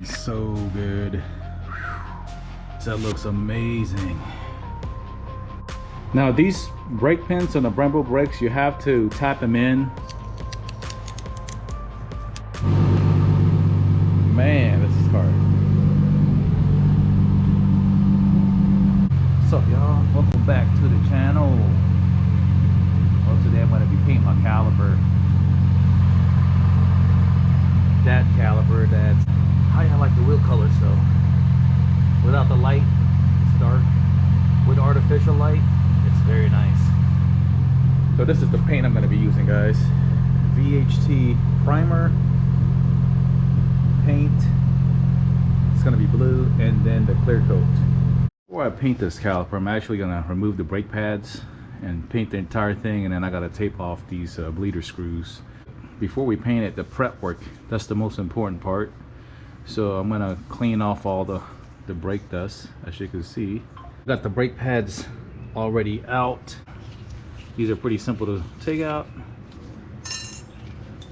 So good. That looks amazing. Now these brake pins on the Brembo brakes, you have to tap them in. Man, this is hard. What's up, y'all? Welcome back to the channel. Well, today I'm going to be painting my caliper. That caliper, that's how I like the wheel colors though. Without the light, it's dark. With artificial light, it's very nice. So this is the paint I'm going to be using, guys. VHT primer, paint. It's going to be blue, and then the clear coat. Before I paint this caliper, I'm actually going to remove the brake pads and paint the entire thing, and then I got to tape off these bleeder screws. Before we paint it, the prep work, that's the most important part. So I'm going to clean off all the brake dust, as you can see. Got the brake pads already out. These are pretty simple to take out.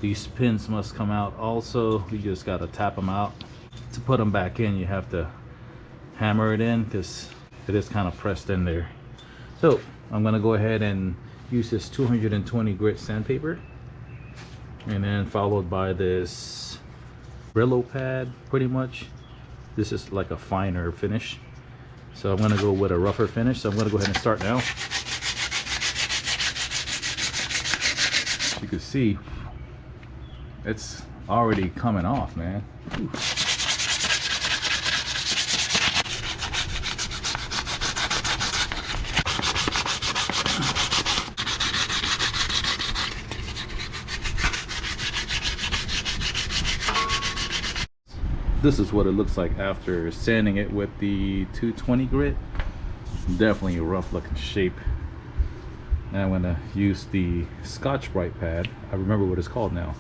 These pins must come out also. You just got to tap them out. To put them back in, you have to hammer it in because it is kind of pressed in there. So I'm going to go ahead and use this 220 grit sandpaper, and then followed by this Brillo pad. Pretty much this is like a finer finish, so I'm going to go with a rougher finish. So I'm going to go ahead and start now. As you can see, it's already coming off, man. Whew. This is what it looks like after sanding it with the 220 grit. Definitely a rough looking shape. Now I'm gonna use the Scotch-Brite pad. I remember what it's called now.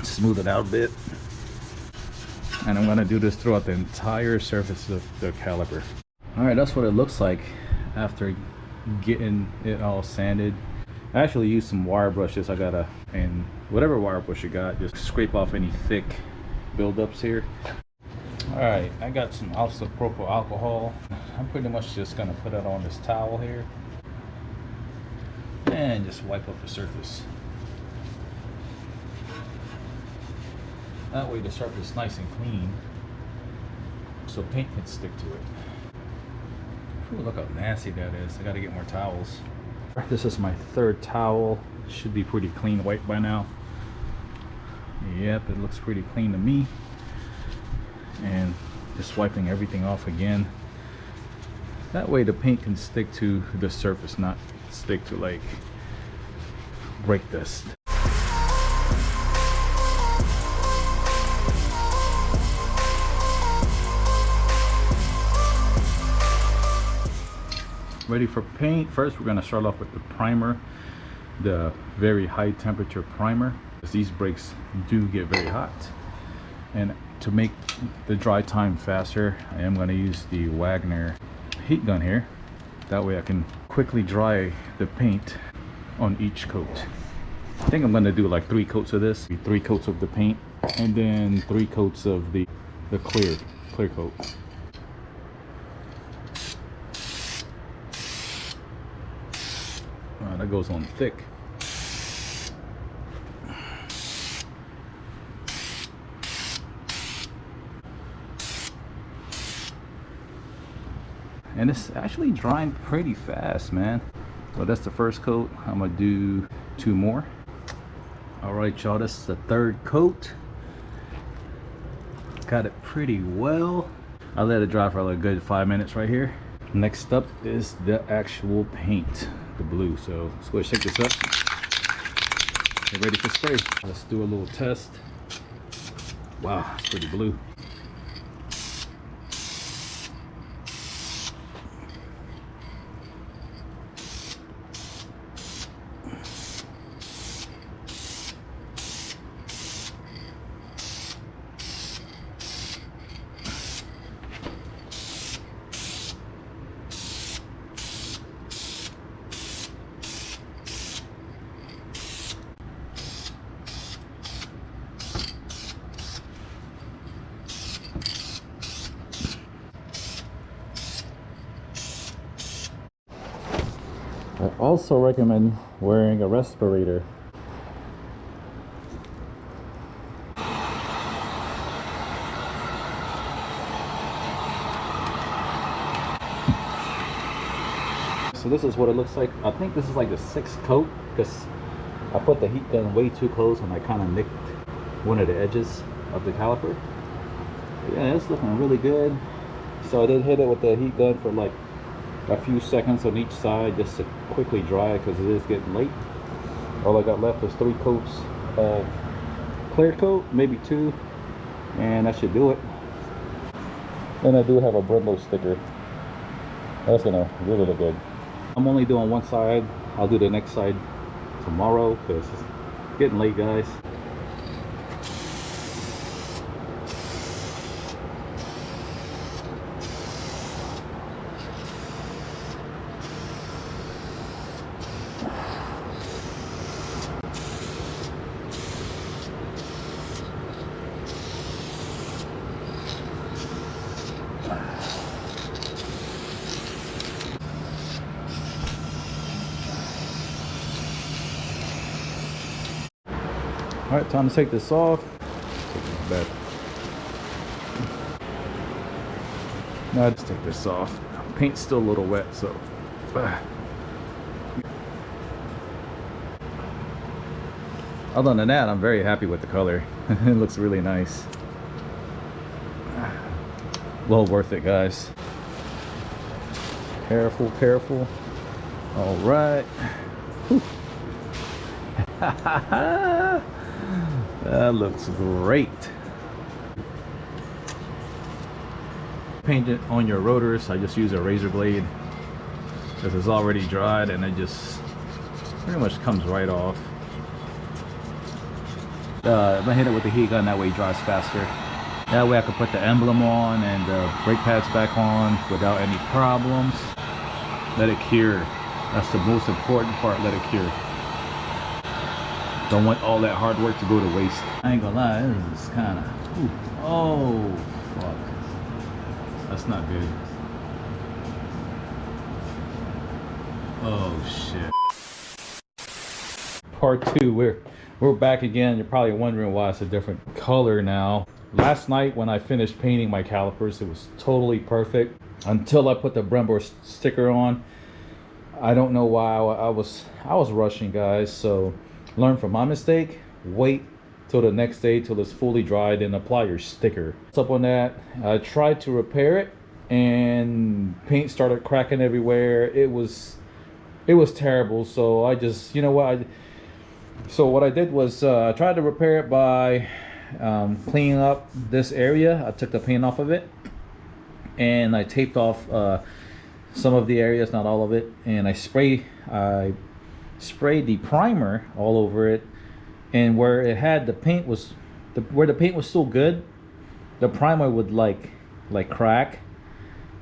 Smooth it out a bit. And I'm gonna do this throughout the entire surface of the caliper. All right, that's what it looks like after getting it all sanded. I actually used some wire brushes. And whatever wire brush you got, just scrape off any thick buildups here. All right, I got some isopropyl alcohol. I'm pretty much just gonna put it on this towel here and just wipe up the surface. That way the surface is nice and clean, so paint can stick to it. Ooh, look how nasty that is. I gotta get more towels. This is my third towel. Should be pretty clean white by now. Yep, it looks pretty clean to me. And just wiping everything off again. That way the paint can stick to the surface, not stick to like brake dust. Ready for paint. First we're going to start off with the primer, the very high temperature primer. These brakes do get very hot, and to make the dry time faster, I am going to use the Wagner heat gun here. That way I can quickly dry the paint on each coat. I think I'm going to do like 3 coats of this, 3 coats of the paint, and then 3 coats of the clear coat. That goes on thick. And it's actually drying pretty fast, man. So that's the first coat. I'm gonna do 2 more. All right, y'all, this is the 3rd coat. Got it pretty well. I let it dry for like a good 5 minutes right here. Next up is the actual paint, the blue. So let's go ahead and shake this up. Get ready for spray. Let's do a little test. Wow, it's pretty blue. I also recommend wearing a respirator. So this is what it looks like. I think this is like the 6th coat because I put the heat gun way too close and I kind of nicked one of the edges of the caliper. But yeah, it's looking really good. So I did hit it with the heat gun for like a few seconds on each side just to quickly dry it because it is getting late. All I got left is 3 coats of clear coat, maybe 2, and that should do it. And I do have a Brembo sticker. That's gonna really look good. I'm only doing one side. I'll do the next side tomorrow because it's getting late, guys. All right, time to take this off. Take this back. Now I just take this off. Paint's still a little wet, so. Other than that, I'm very happy with the color. It looks really nice. Well worth it, guys. Careful, careful. All right. That looks great. Paint it on your rotors. I just use a razor blade because it's already dried and it just pretty much comes right off. I'm gonna hit it with the heat gun, that way it dries faster. That way I can put the emblem on and the brake pads back on without any problems. Let it cure. That's the most important part, let it cure. Don't want all that hard work to go to waste. I ain't gonna lie, this is kind of, oh fuck, that's not good. Oh shit. Part 2, we're back again. You're probably wondering why it's a different color now. Last night when I finished painting my calipers, it was totally perfect until I put the Brembo sticker on. I don't know why I was rushing, guys. So learn from my mistake. Wait till the next day till it's fully dried and apply your sticker. What's up on that? I tried to repair it and paint started cracking everywhere. It was terrible. So I just, you know what, so what I did was I tried to repair it by cleaning up this area. I took the paint off of it and I taped off some of the areas, not all of it, and I sprayed the primer all over it, and where it had the paint was where the paint was still good, the primer would like crack,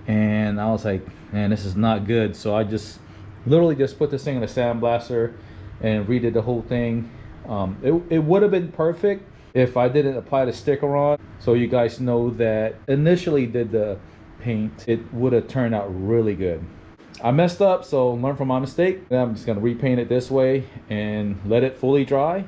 and I was like, man, this is not good. So I just literally just put this thing in a sandblaster and redid the whole thing. It would have been perfect if I didn't apply the sticker on, so you guys know that initially did the paint, it would have turned out really good. I messed up, so learn from my mistake. I'm just gonna repaint it this way and let it fully dry.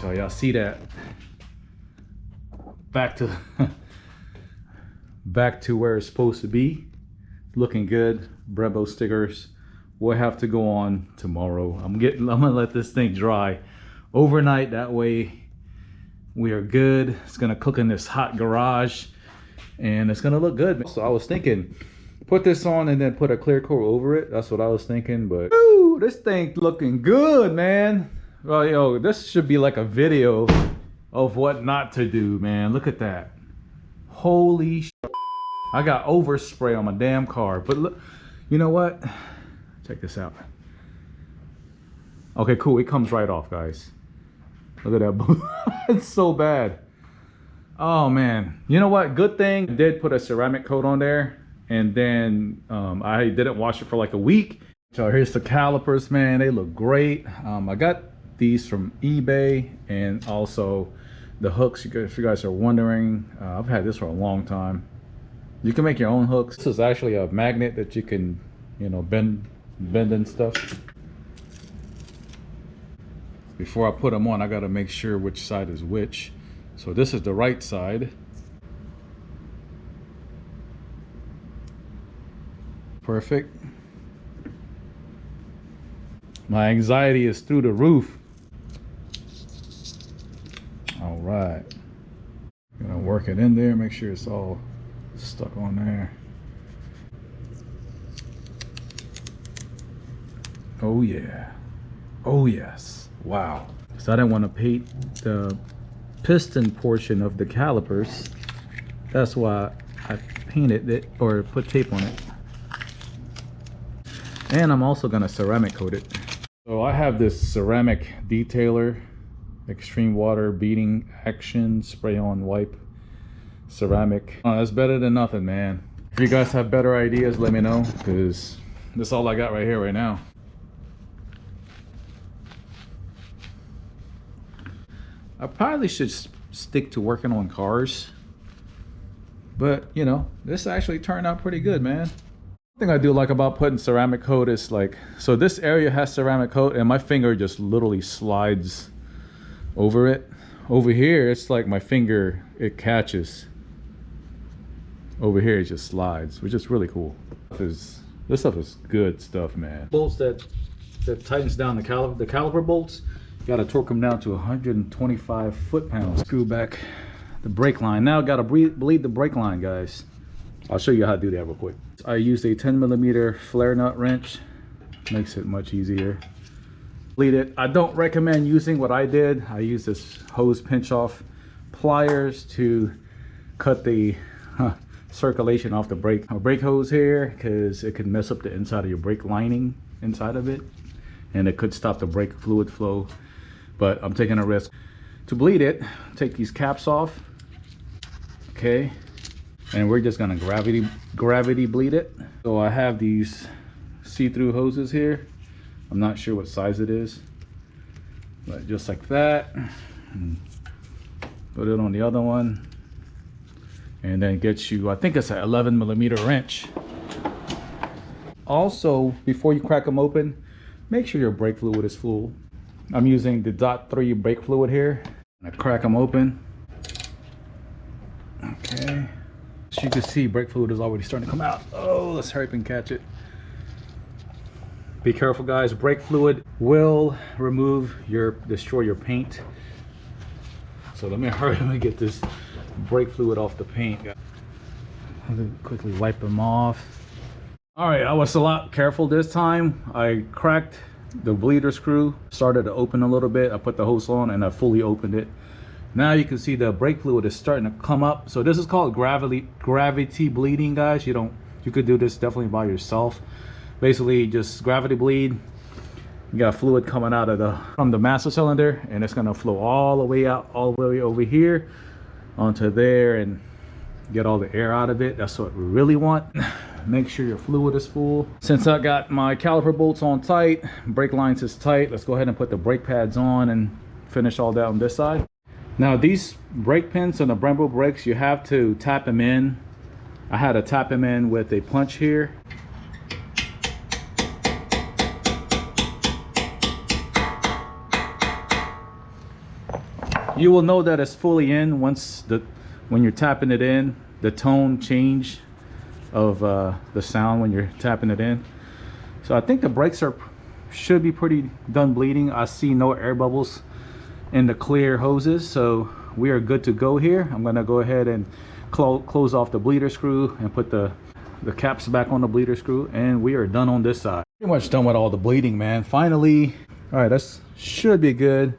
All right, y'all see that? Back to where it's supposed to be. Looking good. Brembo stickers will have to go on tomorrow. I'm gonna let this thing dry overnight, that way we are good. It's gonna cook in this hot garage and it's gonna look good. So I was thinking put this on and then put a clear coat over it. That's what I was thinking, but ooh, this thing looking good, man. Well, yo, this should be like a video of what not to do, man. Look at that. Holy shit. I got overspray on my damn car. But look, you know what? Check this out. Okay, cool. It comes right off, guys. Look at that. It's so bad. Oh man, you know what? Good thing I did put a ceramic coat on there, and then I didn't wash it for like a week. So here's the calipers, man. They look great. I got these from eBay, and also the hooks. If you guys are wondering, I've had this for a long time. You can make your own hooks. This is actually a magnet that you can, you know, bend and stuff. Before I put them on, I got to make sure which side is which. So this is the right side. Perfect. My anxiety is through the roof. All right. Gonna work it in there, make sure it's all stuck on there. Oh yeah. Oh yes. Wow. So I didn't want to paint the piston portion of the calipers. That's why I painted it or put tape on it. And I'm also gonna ceramic coat it. So I have this ceramic detailer, extreme water beading action spray on wipe ceramic. That's better than nothing, man. If you guys have better ideas, let me know, because that's all I got right here right now. I probably should stick to working on cars, but you know, this actually turned out pretty good, man. One thing I do like about putting ceramic coat is like, so this area has ceramic coat and my finger just literally slides over it. Over here, it's like my finger, it catches. Over here, it just slides, which is really cool. This stuff is good stuff, man. Bolts that tightens down the caliper bolts. You gotta torque them down to 125 foot-pounds. Screw back the brake line. Now gotta bleed the brake line, guys. I'll show you how to do that real quick. I used a 10mm flare nut wrench. Makes it much easier. Bleed it. I don't recommend using what I did. I used this hose pinch off pliers to cut the circulation off the brake hose here, because it could mess up the inside of your brake lining inside of it, and it could stop the brake fluid flow. But I'm taking a risk. To bleed it, take these caps off, okay, and we're just gonna gravity bleed it. So I have these see-through hoses here. I'm not sure what size it is, but just like that. Put it on the other one, and then get you, I think it's an 11mm wrench. Also, before you crack them open, make sure your brake fluid is full. I'm using the .3 brake fluid here. I crack them open. Okay. As you can see, brake fluid is already starting to come out. Oh, let's hurry up and catch it. Be careful, guys. Brake fluid will destroy your paint. So let me hurry up and get this brake fluid off the paint. I'll quickly wipe them off. All right, I was a lot careful this time. I cracked the bleeder screw, started to open a little bit. I put the hose on and I fully opened it. Now you can see the brake fluid is starting to come up. So this is called gravity bleeding, guys. You could do this definitely by yourself. Basically just gravity bleed. You got fluid coming out of from the master cylinder, and it's gonna flow all the way out, all the way over here onto there and get all the air out of it. That's what we really want. Make sure your fluid is full. Since I got my caliper bolts on tight, brake lines is tight, let's go ahead and put the brake pads on and finish all that on this side. Now these brake pins on the Brembo brakes, you have to tap them in. I had to tap them in with a punch here. You will know that it's fully in when you're tapping it in, the tone change of the sound when you're tapping it in. So I think the brakes should be pretty done bleeding. I see no air bubbles in the clear hoses, so we are good to go here. I'm gonna go ahead and close off the bleeder screw and put the caps back on the bleeder screw, and we are done on this side. Pretty much done with all the bleeding, man. Finally. All right, that should be good.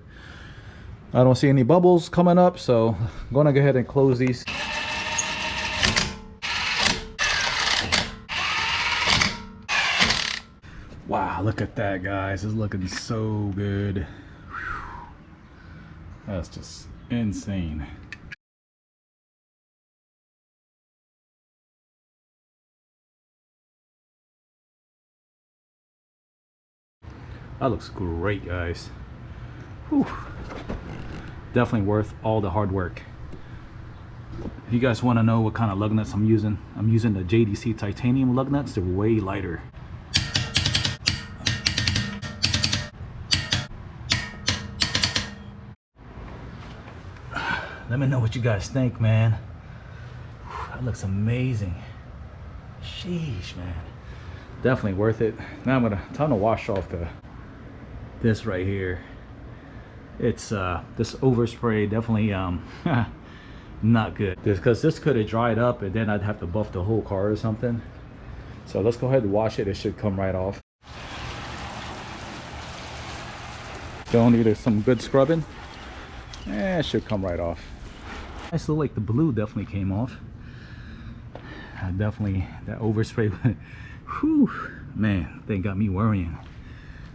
I don't see any bubbles coming up, so I'm gonna go ahead and close these. Wow, look at that, guys. It's looking so good. Whew. That's just insane. That looks great, guys. Whew. Definitely worth all the hard work. If you guys want to know what kind of lug nuts I'm using the JDC titanium lug nuts. They're way lighter. Let me know what you guys think, man. That looks amazing. Sheesh, man. Definitely worth it. Now time to wash off this right here. It's this overspray definitely not good. Because this could have dried up and then I'd have to buff the whole car or something. So let's go ahead and wash it. It should come right off. Don't need some good scrubbing. It should come right off. I still like the blue definitely came off. Definitely that overspray. Whew, man, they got me worrying.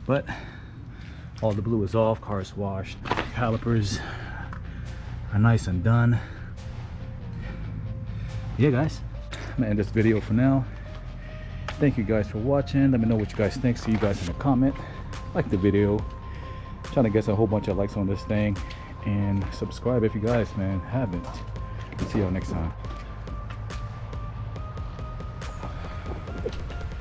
But all the blue is off. Car is washed. Calipers are nice and done. Yeah, guys, I'm gonna end this video for now. Thank you guys for watching. Let me know what you guys think. See you guys in the comment. Like the video. Trying to get a whole bunch of likes on this thing. And subscribe if you guys, man, haven't. See y'all next time.